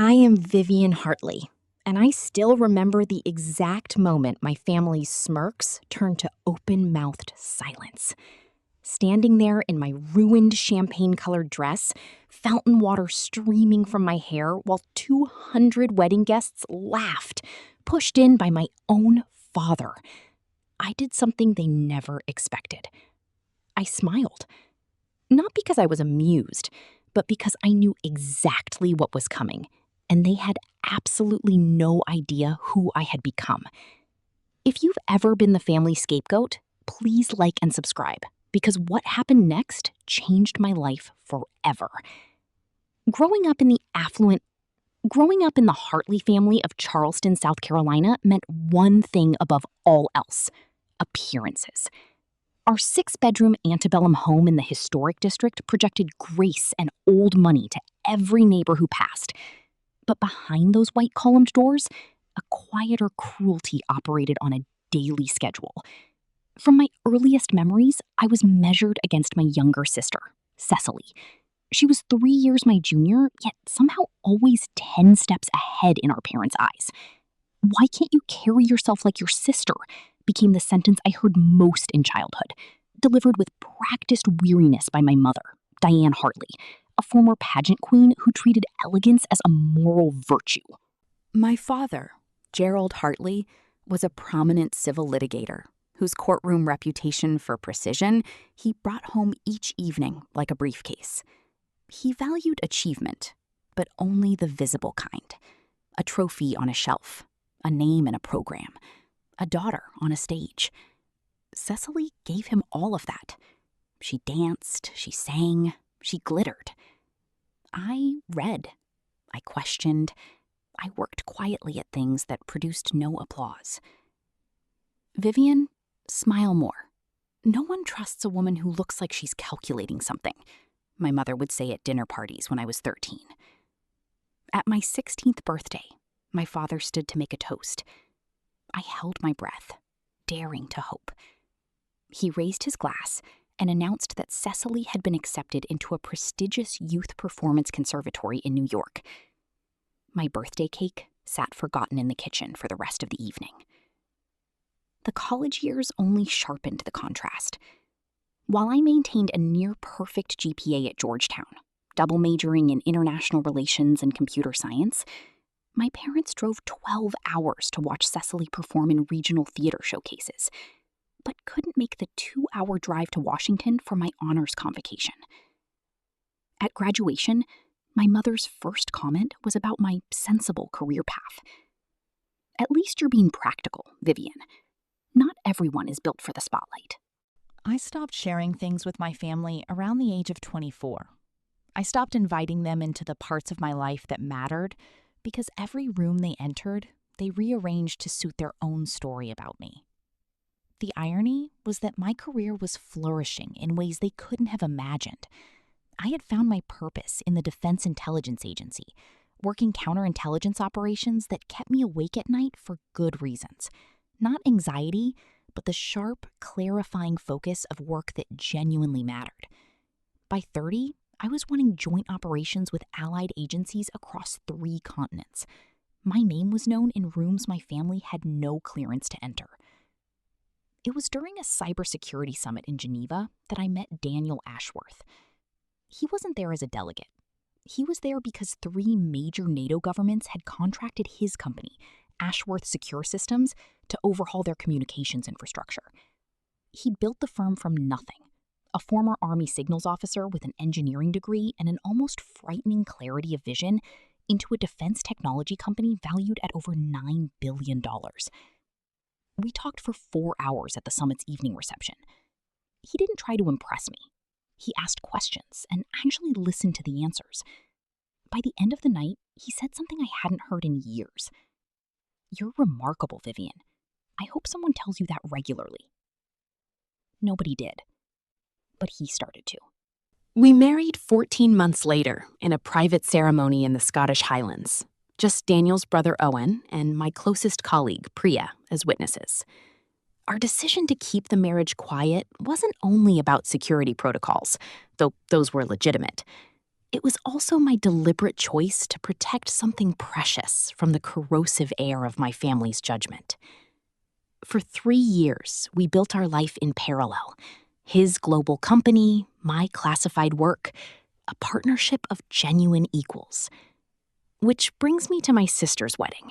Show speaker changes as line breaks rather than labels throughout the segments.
I am Vivian Hartley, and I still remember the exact moment my family's smirks turned to open-mouthed silence. Standing there in my ruined champagne-colored dress, fountain water streaming from my hair while 200 wedding guests laughed, pushed in by my own father. I did something they never expected. I smiled. Not because I was amused, but because I knew exactly what was coming, and they had absolutely no idea who I had become. If you've ever been the family scapegoat, please like and subscribe, because what happened next changed my life forever. Growing up in the Hartley family of Charleston, South Carolina meant one thing above all else: appearances. Our 6-bedroom antebellum home in the historic district projected grace and old money to every neighbor who passed. But behind those white columned doors, a quieter cruelty operated on a daily schedule. From my earliest memories, I was measured against my younger sister, Cecily. She was 3 years my junior, yet somehow always 10 steps ahead in our parents' eyes. "Why can't you carry yourself like your sister?" became the sentence I heard most in childhood, delivered with practiced weariness by my mother, Diane Hartley, a former pageant queen who treated elegance as a moral virtue.
My father, Gerald Hartley, was a prominent civil litigator whose courtroom reputation for precision he brought home each evening like a briefcase. He valued achievement, but only the visible kind: a trophy on a shelf, a name in a program, a daughter on a stage. Cecily gave him all of that. She danced, she sang, she glittered. I read, I questioned, I worked quietly at things that produced no applause. "Vivian, smile more. No one trusts a woman who looks like she's calculating something," my mother would say at dinner parties when I was 13. At my 16th birthday, my father stood to make a toast. I held my breath, daring to hope. He raised his glass and announced that Cecily had been accepted into a prestigious youth performance conservatory in New York. My birthday cake sat forgotten in the kitchen for the rest of the evening. The college years only sharpened the contrast. While I maintained a near-perfect GPA at Georgetown, double majoring in international relations and computer science, my parents drove 12 hours to watch Cecily perform in regional theater showcases, but couldn't make the 2-hour drive to Washington for my honors convocation. At graduation, my mother's first comment was about my sensible career path. "At least you're being practical, Vivian. Not everyone is built for the spotlight."
I stopped sharing things with my family around the age of 24. I stopped inviting them into the parts of my life that mattered, because every room they entered, they rearranged to suit their own story about me. The irony was that my career was flourishing in ways they couldn't have imagined. I had found my purpose in the Defense Intelligence Agency, working counterintelligence operations that kept me awake at night for good reasons. Not anxiety, but the sharp, clarifying focus of work that genuinely mattered. By 30, I was running joint operations with allied agencies across 3 continents. My name was known in rooms my family had no clearance to enter. It was during a cybersecurity summit in Geneva that I met Daniel Ashworth. He wasn't there as a delegate. He was there because 3 major NATO governments had contracted his company, Ashworth Secure Systems, to overhaul their communications infrastructure. He'd built the firm from nothing. A former Army signals officer with an engineering degree and an almost frightening clarity of vision, into a defense technology company valued at over $9 billion. We talked for 4 hours at the summit's evening reception. He didn't try to impress me. He asked questions and actually listened to the answers. By the end of the night, he said something I hadn't heard in years. "You're remarkable, Vivian. I hope someone tells you that regularly." Nobody did. But he started to. We married 14 months later in a private ceremony in the Scottish Highlands. Just Daniel's brother Owen and my closest colleague, Priya, as witnesses. Our decision to keep the marriage quiet wasn't only about security protocols, though those were legitimate.
It was also my deliberate choice to protect something precious from the corrosive air of my family's judgment. For 3 years, we built our life in parallel. His global company, my classified work, a partnership of genuine equals. Which brings me to my sister's wedding.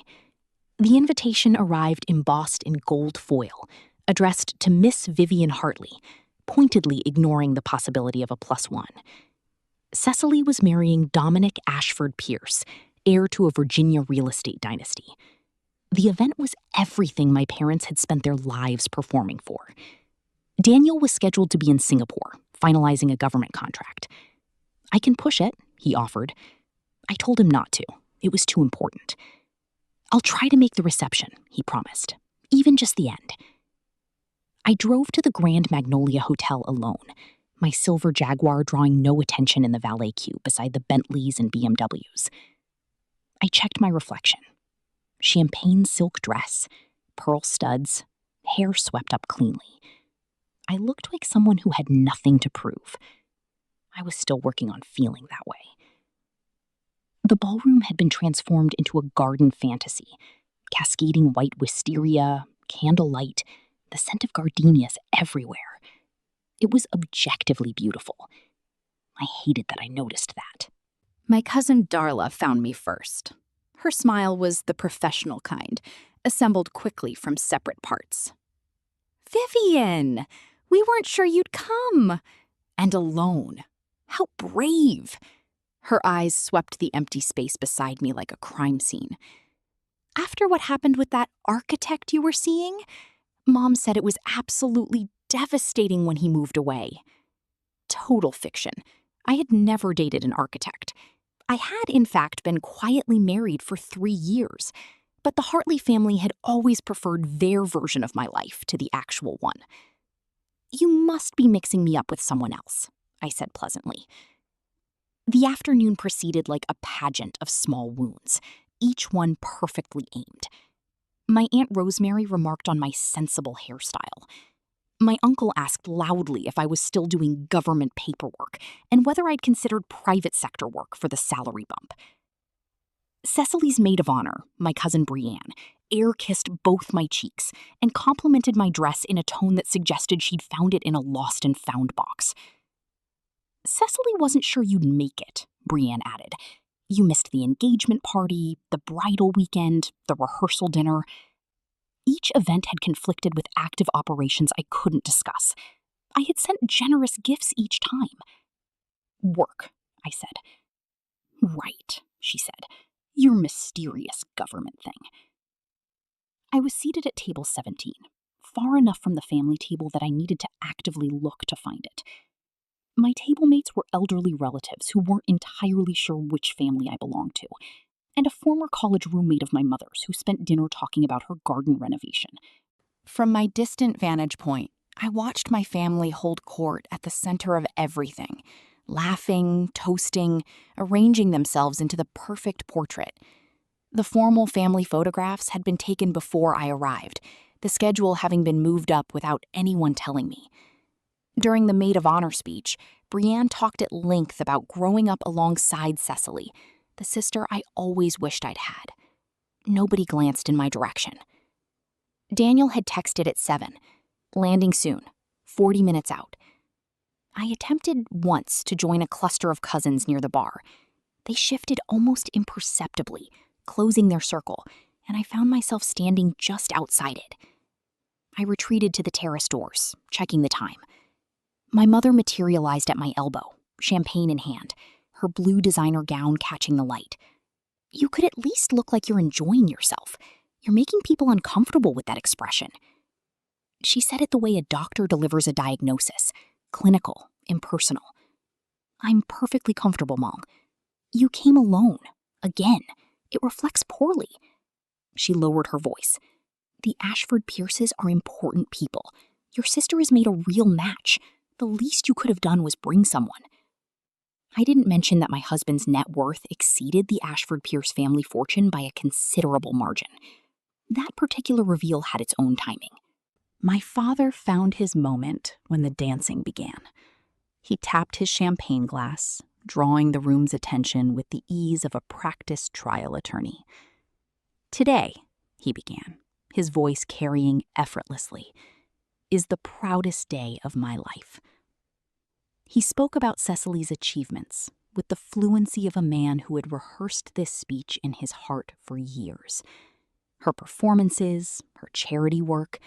The invitation arrived embossed in gold foil, addressed to Miss Vivian Hartley, pointedly ignoring the possibility of a +1. Cecily was marrying Dominic Ashford Pierce, heir to a Virginia real estate dynasty. The event was everything my parents had spent their lives performing for. Daniel was scheduled to be in Singapore, finalizing a government contract. I can push it, he offered. I told him not to. It was too important. I'll try to make the reception, he promised, even just the end. I drove to the Grand Magnolia Hotel alone, my silver Jaguar drawing no attention in the valet queue beside the Bentleys and BMWs. I checked my reflection. Champagne silk dress, pearl studs, hair swept up cleanly. I looked like someone who had nothing to prove. I was still working on feeling that way. The ballroom had been transformed into a garden fantasy, cascading white wisteria, candlelight, the scent of gardenias everywhere. It was objectively beautiful. I hated that I noticed that.
My cousin Darla found me first. Her smile was the professional kind, assembled quickly from separate parts. "Vivian! We weren't sure you'd come. And alone. How brave!" Her eyes swept the empty space beside me like a crime scene. "After what happened with that architect you were seeing, Mom said it was absolutely devastating when he moved away." Total fiction. I had never dated an architect. I had, in fact, been quietly married for 3 years, but the Hartley family had always preferred their version of my life to the actual one. "You must be mixing me up with someone else," I said pleasantly. The afternoon proceeded like a pageant of small wounds, each one perfectly aimed. My Aunt Rosemary remarked on my sensible hairstyle. My uncle asked loudly if I was still doing government paperwork and whether I'd considered private sector work for the salary bump. Cecily's maid of honor, my cousin Brienne, air-kissed both my cheeks and complimented my dress in a tone that suggested she'd found it in a lost and found box. "Cecily wasn't sure you'd make it," Brienne added. "You missed the engagement party, the bridal weekend, the rehearsal dinner." Each event had conflicted with active operations I couldn't discuss. I had sent generous gifts each time. "Work," I said. "Right," she said. "Your mysterious government thing." I was seated at table 17, far enough from the family table that I needed to actively look to find it. My table mates were elderly relatives who weren't entirely sure which family I belonged to, and a former college roommate of my mother's who spent dinner talking about her garden renovation. From my distant vantage point, I watched my family hold court at the center of everything, laughing, toasting, arranging themselves into the perfect portrait. The formal family photographs had been taken before I arrived, the schedule having been moved up without anyone telling me. During the maid of honor speech, Brienne talked at length about growing up alongside Cecily, the sister I always wished I'd had. Nobody glanced in my direction. Daniel had texted at 7, landing soon, 40 minutes out. I attempted once to join a cluster of cousins near the bar. They shifted almost imperceptibly, closing their circle, and I found myself standing just outside it. I retreated to the terrace doors, checking the time. My mother materialized at my elbow, champagne in hand, her blue designer gown catching the light. "You could at least look like you're enjoying yourself. You're making people uncomfortable with that expression." She said it the way a doctor delivers a diagnosis, clinical, impersonal. "I'm perfectly comfortable, Mom. You came alone. Again. It reflects poorly." She lowered her voice. "The Ashford Pierces are important people. Your sister has made a real match. The least you could have done was bring someone." I didn't mention that my husband's net worth exceeded the Ashford Pierce family fortune by a considerable margin. That particular reveal had its own timing. My father found his moment when the dancing began. He tapped his champagne glass, drawing the room's attention with the ease of a practiced trial attorney. "Today," he began, his voice carrying effortlessly, "is the proudest day of my life." He spoke about Cecily's achievements with the fluency of a man who had rehearsed this speech in his heart for years. Her performances, her charity work,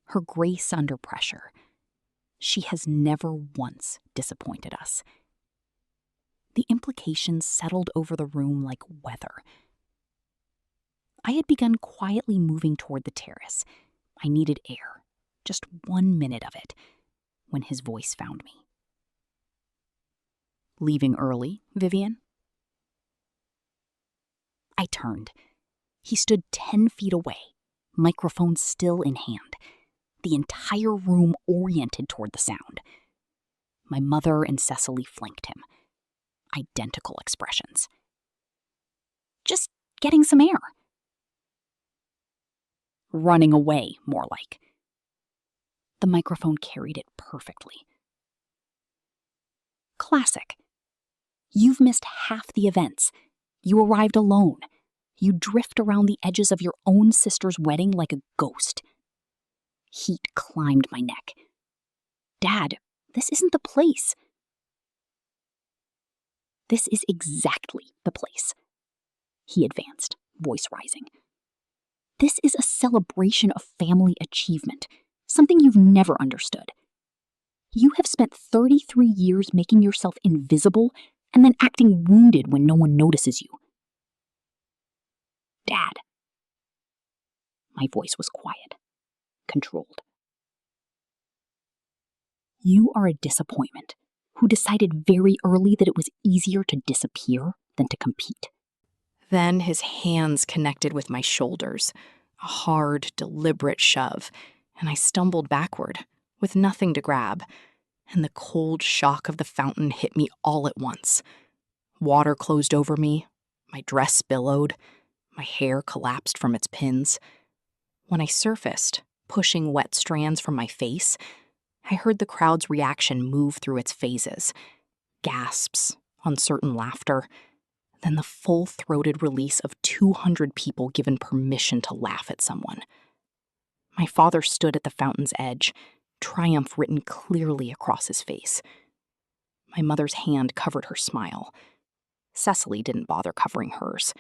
her grace under pressure. She has never once disappointed us. The implications settled over the room like weather. I had begun quietly moving toward the terrace. I needed air, just 1 minute of it, when his voice found me. "Leaving early, Vivian?" I turned. He stood 10 feet away, microphone still in hand, the entire room oriented toward the sound. My mother and Cecily flanked him. Identical expressions. "Just getting some air." "Running away, more like." The microphone carried it perfectly. "Classic. You've missed half the events. You arrived alone. You drift around the edges of your own sister's wedding like a ghost." Heat climbed my neck. "Dad, this isn't the place." "This is exactly the place." He advanced, voice rising. "This is a celebration of family achievement, something you've never understood. You have spent 33 years making yourself invisible and then acting wounded when no one notices you." "Dad." My voice was quiet, controlled. "You are a disappointment who decided very early that it was easier to disappear than to compete." Then his hands connected with my shoulders, a hard, deliberate shove, and I stumbled backward, with nothing to grab, and the cold shock of the fountain hit me all at once. Water closed over me, my dress billowed, my hair collapsed from its pins. When I surfaced, pushing wet strands from my face, I heard the crowd's reaction move through its phases. Gasps, uncertain laughter, then the full-throated release of 200 people given permission to laugh at someone. My father stood at the fountain's edge, triumph written clearly across his face. My mother's hand covered her smile. Cecily didn't bother covering hers.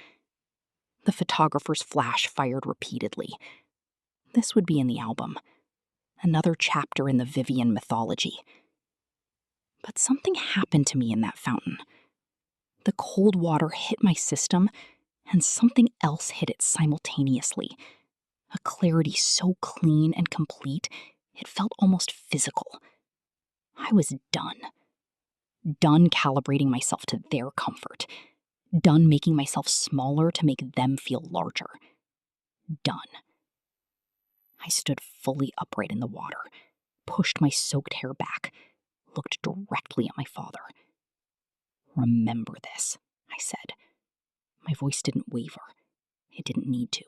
The photographer's flash fired repeatedly. This would be in the album. Another chapter in the Vivian mythology. But something happened to me in that fountain. The cold water hit my system, and something else hit it simultaneously. A clarity so clean and complete, it felt almost physical. I was done. Done calibrating myself to their comfort. Done making myself smaller to make them feel larger. Done. I stood fully upright in the water, pushed my soaked hair back, looked directly at my father. "Remember this," I said. My voice didn't waver. It didn't need to.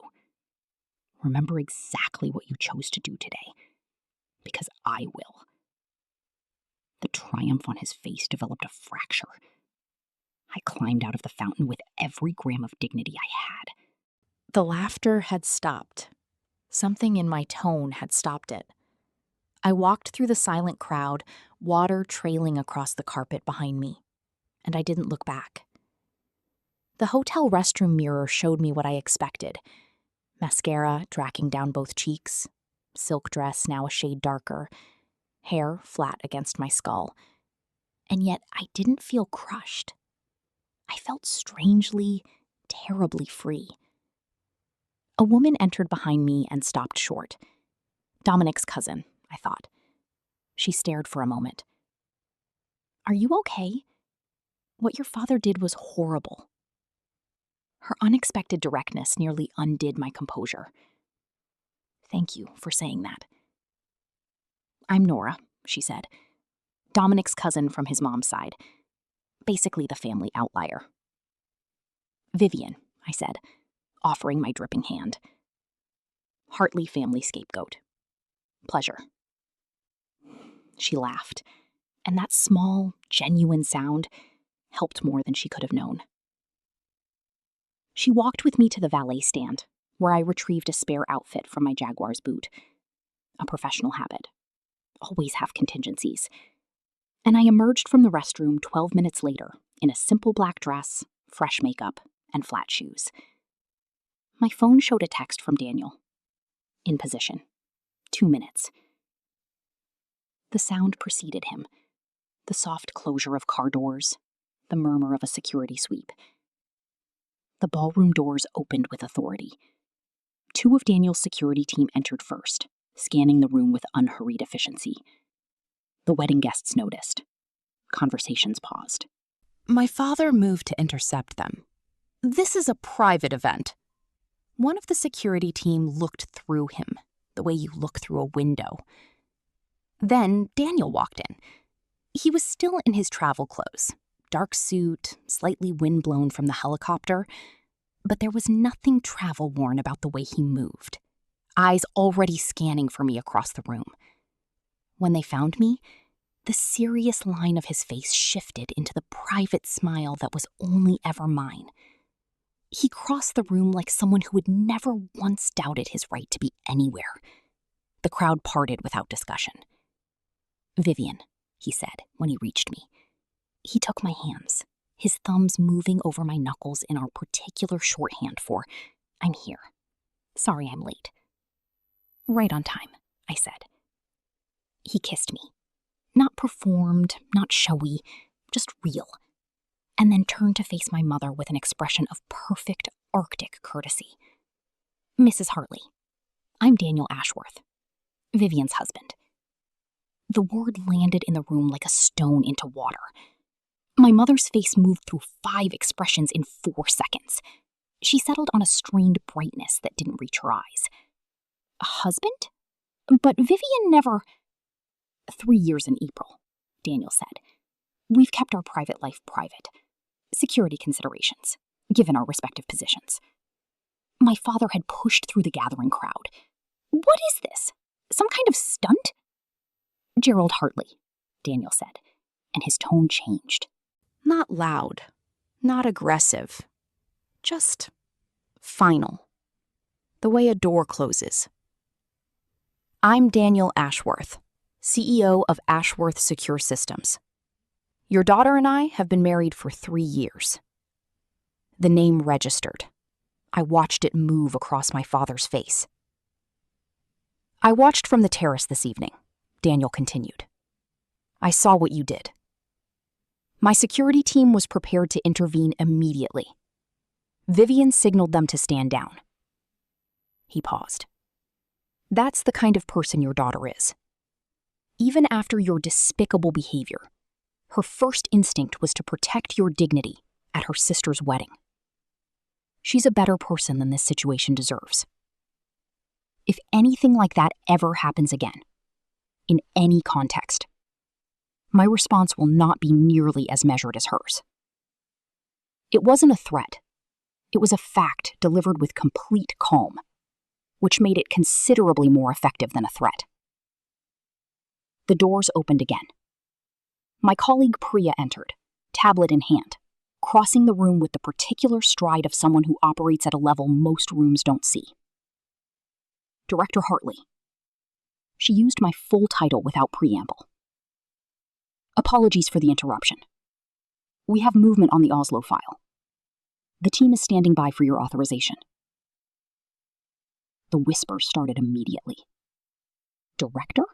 "Remember exactly what you chose to do today. Because I will." The triumph on his face developed a fracture. I climbed out of the fountain with every gram of dignity I had. The laughter had stopped. Something in my tone had stopped it. I walked through the silent crowd, water trailing across the carpet behind me, and I didn't look back. The hotel restroom mirror showed me what I expected. Mascara dragging down both cheeks, silk dress now a shade darker, hair flat against my skull. And yet I didn't feel crushed. I felt strangely, terribly free. A woman entered behind me and stopped short. Dominic's cousin, I thought. She stared for a moment. "Are you okay? What your father did was horrible." Her unexpected directness nearly undid my composure. "Thank you for saying that." "I'm Nora," she said. "Dominic's cousin from his mom's side. Basically the family outlier." "Vivian," I said, offering my dripping hand. "Hartley family scapegoat. Pleasure." She laughed, and that small, genuine sound
helped more than she could have known. She walked with me to the valet stand, where I retrieved a spare outfit from my Jaguar's boot. A professional habit. Always have contingencies. And I emerged from the restroom 12 minutes later in a simple black dress, fresh makeup, and flat shoes. My phone showed a text from Daniel. In position. 2 minutes. The sound preceded him. The soft closure of car doors, the murmur of a security sweep. The ballroom doors opened with authority. 2 of Daniel's security team entered first, scanning the room with unhurried efficiency. The wedding guests noticed. Conversations paused.
My father moved to intercept them. This is a private event. One of the security team looked through him, the way you look through a window. Then Daniel walked in. He was still in his travel clothes, dark suit, slightly windblown from the helicopter, but there was nothing travel-worn about the way he moved, eyes already scanning for me across the room. When they found me, the serious line of his face shifted into the private smile that was only ever mine. He crossed the room like someone who had never once doubted his right to be anywhere. The crowd parted without discussion. "Vivian," he said when he reached me. He took my hands, his thumbs moving over my knuckles in our particular shorthand for, "I'm here. Sorry I'm late." "Right on time," I said. He kissed me. Not performed, not showy, just real. And then turned to face my mother with an expression of perfect Arctic courtesy. "Mrs. Hartley, I'm Daniel Ashworth, Vivian's husband." The word landed in the room like a stone into water. My mother's face moved through 5 expressions in 4 seconds. She settled on a strained brightness that didn't reach her eyes. "A husband? But Vivian never—" "3 years in April," Daniel said. "We've kept our private life private. Security considerations, given our respective positions." My father had pushed through the gathering crowd. "What is this? Some kind of stunt?" "Gerald Hartley," Daniel said, and his tone changed. Not loud, not aggressive, just final. The way a door closes. "I'm Daniel Ashworth, CEO of Ashworth Secure Systems. Your daughter and I have been married for 3 years." The name registered. I watched it move across my father's face. "I watched from the terrace this evening," Daniel continued. "I saw what you did. My security team was prepared to intervene immediately. Vivian signaled them to stand down." He paused. "That's the kind of person your daughter is. Even after your despicable behavior, her first instinct was to protect your dignity at her sister's wedding. She's a better person than this situation deserves. If anything like that ever happens again, in any context, my response will not be nearly as measured as hers." It wasn't a threat. It was a fact delivered with complete calm, which made it considerably more effective than a threat. The doors opened again. My colleague Priya entered, tablet in hand, crossing the room with the particular stride of someone who operates at a level most rooms don't see. "Director Hartley." She used my full title without preamble. "Apologies for the interruption. We have movement on the Oslo file. The team is standing by for your authorization." The whisper started immediately. "Director?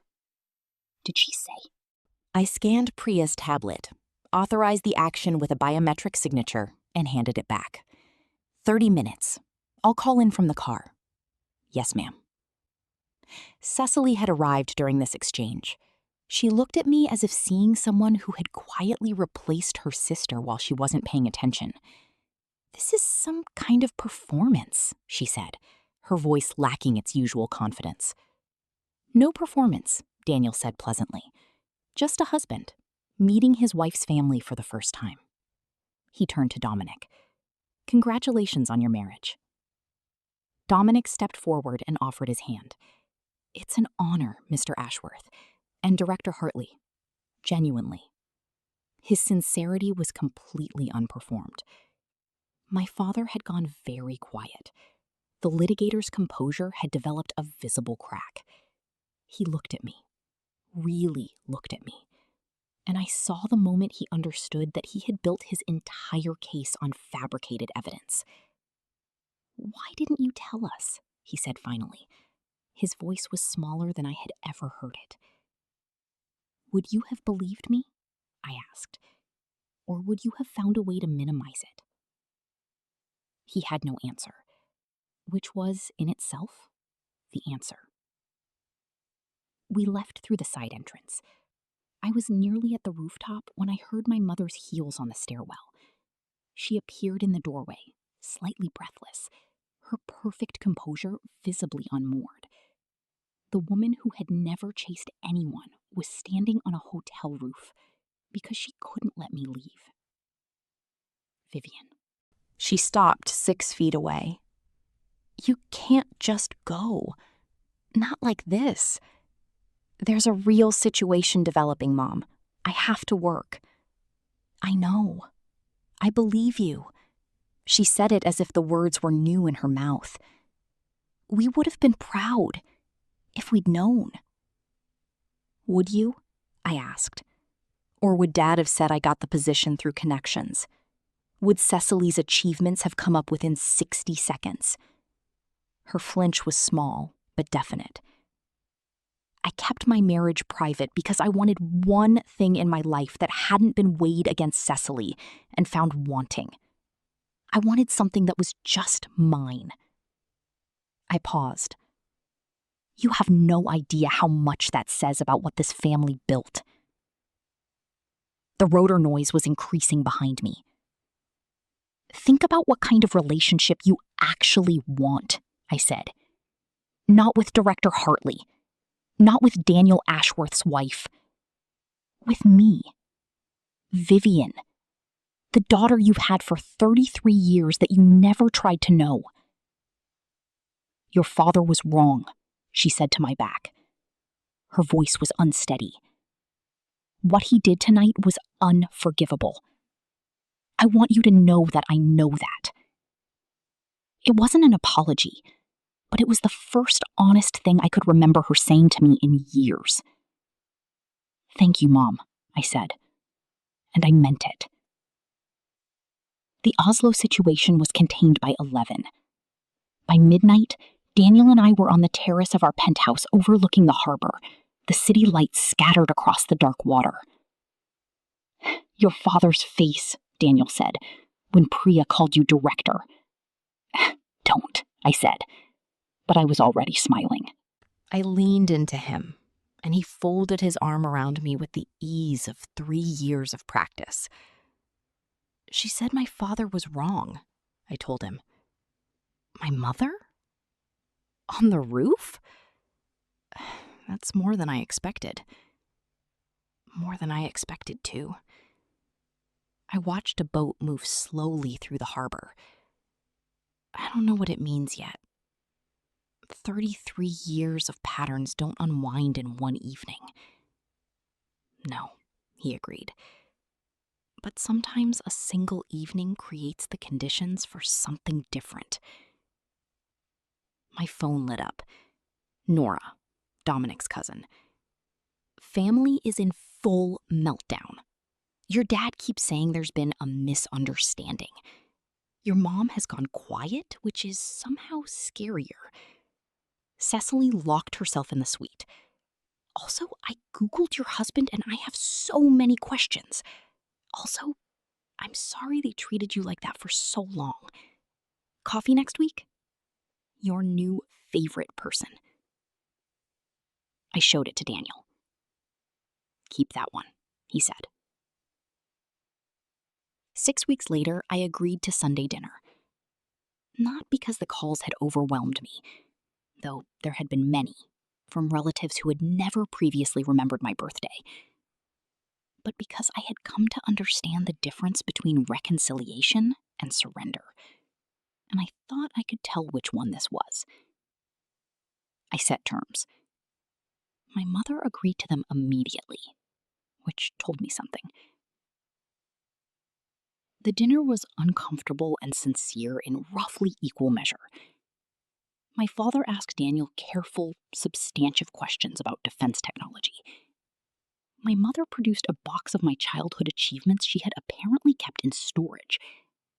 Did she say?" I scanned Priya's tablet, authorized the action with a biometric signature, and handed it back. 30 minutes. I'll call in from the car." "Yes, ma'am." Cecily had arrived during this exchange. She looked at me as if seeing someone who had quietly replaced her sister while she wasn't paying attention. "This is some kind of performance," she said, her voice lacking its usual confidence. "No performance," Daniel said pleasantly. "Just a husband, meeting his wife's family for the first time." He turned to Dominic. "Congratulations on your marriage." Dominic stepped forward and offered his hand. "It's an honor, Mr. Ashworth, and Director Hartley. Genuinely."
His sincerity was completely unperformed. My father had gone very quiet. The litigator's composure had developed a visible crack. He looked at me, really looked at me, and I saw the moment he understood that he had built his entire case on fabricated evidence. "Why didn't you tell us?" he said finally. His voice was smaller than I had ever heard it. "Would you have believed me?" I asked. "Or would you have found a way to minimize it?" He had no answer, which was, in itself, the answer. We left through the side entrance. I was nearly at the rooftop when I heard my mother's heels on the stairwell. She appeared in the doorway, slightly breathless, her perfect composure visibly unmoored. The woman who had never chased anyone was standing on a hotel roof because she couldn't let me leave. Vivian.
She stopped 6 feet away. "You can't just go. Not like this. There's a real situation developing, Mom. I have to work." "I know. I believe you." She said it as if the words were new in her mouth. "We would have been proud if we'd known." "Would you?" I asked. "Or would Dad have said I got the position through connections? Would Cecily's achievements have come up within 60 seconds? Her flinch was small, but definite. I kept my marriage private because I wanted one thing in my life that hadn't been weighed against Cecily and found wanting. I wanted something that was just mine. I paused. "You have no idea how much that says about what this family built." The rotor noise was increasing behind me. "Think about what kind of relationship you actually want," I said. "Not with Director Hartley. Not with Daniel Ashworth's wife. With me. Vivian. The daughter you've had for 33 years that you never tried to know." "Your father was wrong," she said to my back. Her voice was unsteady. "What he did tonight was unforgivable. I want you to know that I know that." It wasn't an apology, but it was the first honest thing I could remember her saying to me in years. "Thank you, Mom," I said, and I meant it. The Oslo situation was contained by 11. By midnight, Daniel and I were on the terrace of our penthouse overlooking the harbor, the city lights scattered across the dark water. "Your father's face," Daniel said, "when Priya called you director." "Don't," I said, but I was already smiling. I leaned into him, and he folded his arm around me with the ease of 3 years of practice. "She said my father was wrong," I told him. "My mother? On the roof?" That's more than I expected. More than I expected, too. I watched a boat move slowly through the harbor. I don't know what it means yet. 33 years of patterns don't unwind in one evening. "No," he agreed. "But sometimes a single evening creates the conditions for something different." My phone lit up. Nora, Dominic's cousin. "Family is in full meltdown. Your dad keeps saying there's been a misunderstanding. Your mom has gone quiet, which is somehow scarier. Cecily locked herself in the suite. Also, I Googled your husband and I have so many questions. Also, I'm sorry they treated you like that for so long. Coffee next week? Your new favorite person." I showed it to Daniel. "Keep that one," he said. 6 weeks later, I agreed to Sunday dinner. Not because the calls had overwhelmed me, though there had been many, from relatives who had never previously remembered my birthday, but because I had come to understand the difference between reconciliation and surrender, and I thought I could tell which one this was. I set terms. My mother agreed to them immediately, which told me something.
The dinner was uncomfortable and sincere in roughly equal measure. My father asked Daniel careful, substantive questions about defense technology. My mother produced a box of my childhood achievements she had apparently kept in storage.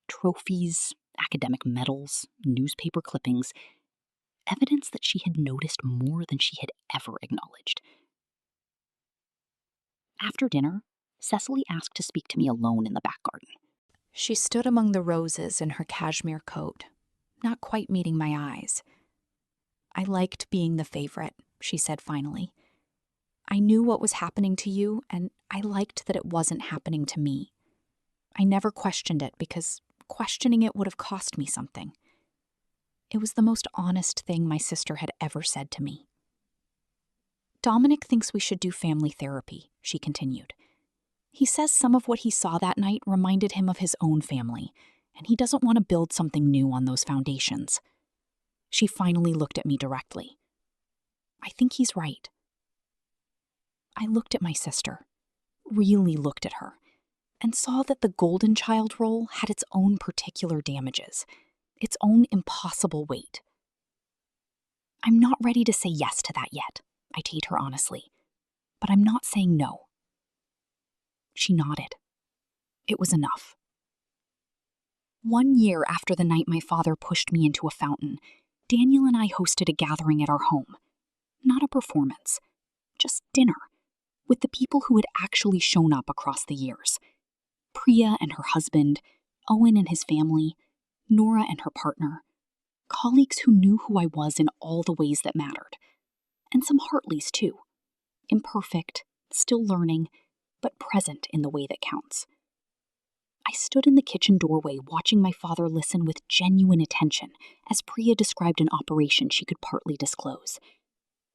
Trophies, academic medals, newspaper clippings, evidence that she had noticed more than she had ever acknowledged. After dinner, Cecily asked to speak to me alone in the back garden.
She stood among the roses in her cashmere coat, not quite meeting my eyes. I liked being the favorite, she said finally. I knew what was happening to you, and I liked that it wasn't happening to me. I never questioned it because questioning it would have cost me something. It was the most honest thing my sister had ever said to me. Dominic thinks we should do family therapy, she continued. He says some of what he saw that night reminded him of his own family, and he doesn't want to build something new on those foundations. She finally looked at me directly. I think he's right. I looked at my sister, really looked at her, and saw that the golden child role had its own particular damages, its own impossible weight. I'm not ready to say yes to that yet, I told her honestly, but I'm not saying no. She nodded. It was enough. 1 year after the night my father pushed me into a fountain, Daniel and I hosted a gathering at our home. Not a performance, just dinner, with the people who had actually shown up across the years. Priya and her husband, Owen and his family, Nora and her partner, colleagues who knew who I was in all the ways that mattered. And some Hartleys, too. Imperfect, still learning, but present in the way that counts. I stood in the kitchen doorway watching my father listen with genuine attention as Priya described an operation she could partly disclose.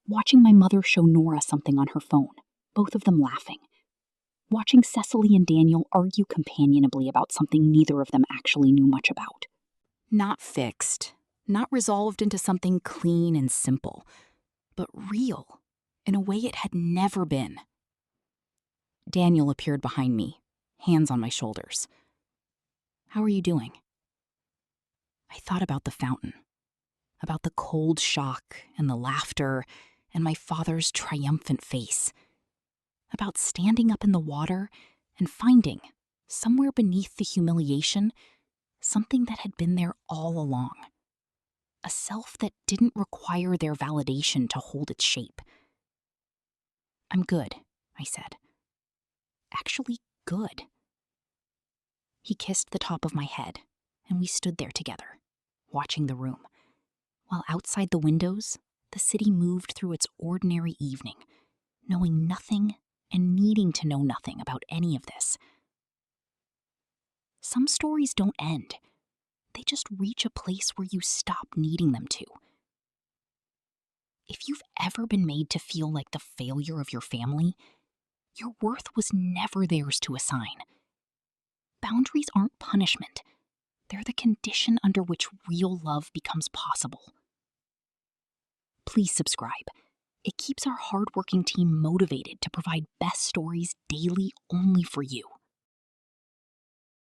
Watching my mother show Nora something on her phone, both of them laughing. Watching Cecily and Daniel argue companionably about something neither of them actually knew much about. Not fixed, not resolved into something clean and simple, but real, in a way it had never been. Daniel appeared behind me, hands on my shoulders. How are you doing? I thought about the fountain, about the cold shock and the laughter and my father's triumphant face, about standing up in the water and finding, somewhere beneath the humiliation, something that had been there all along. A self that didn't require their validation to hold its shape. I'm good, I said. Actually good. He kissed the top of my head, and we stood there together, watching the room, while outside the windows, the city moved through its ordinary evening, knowing nothing and needing to know nothing about any of this. Some stories don't end. They just reach a place where you stop needing them to. If you've ever been made to feel like the failure of your family, your worth was never theirs to assign. Boundaries aren't punishment. They're the condition under which real love becomes possible. Please subscribe. It keeps our hardworking team motivated to provide best stories daily only for you.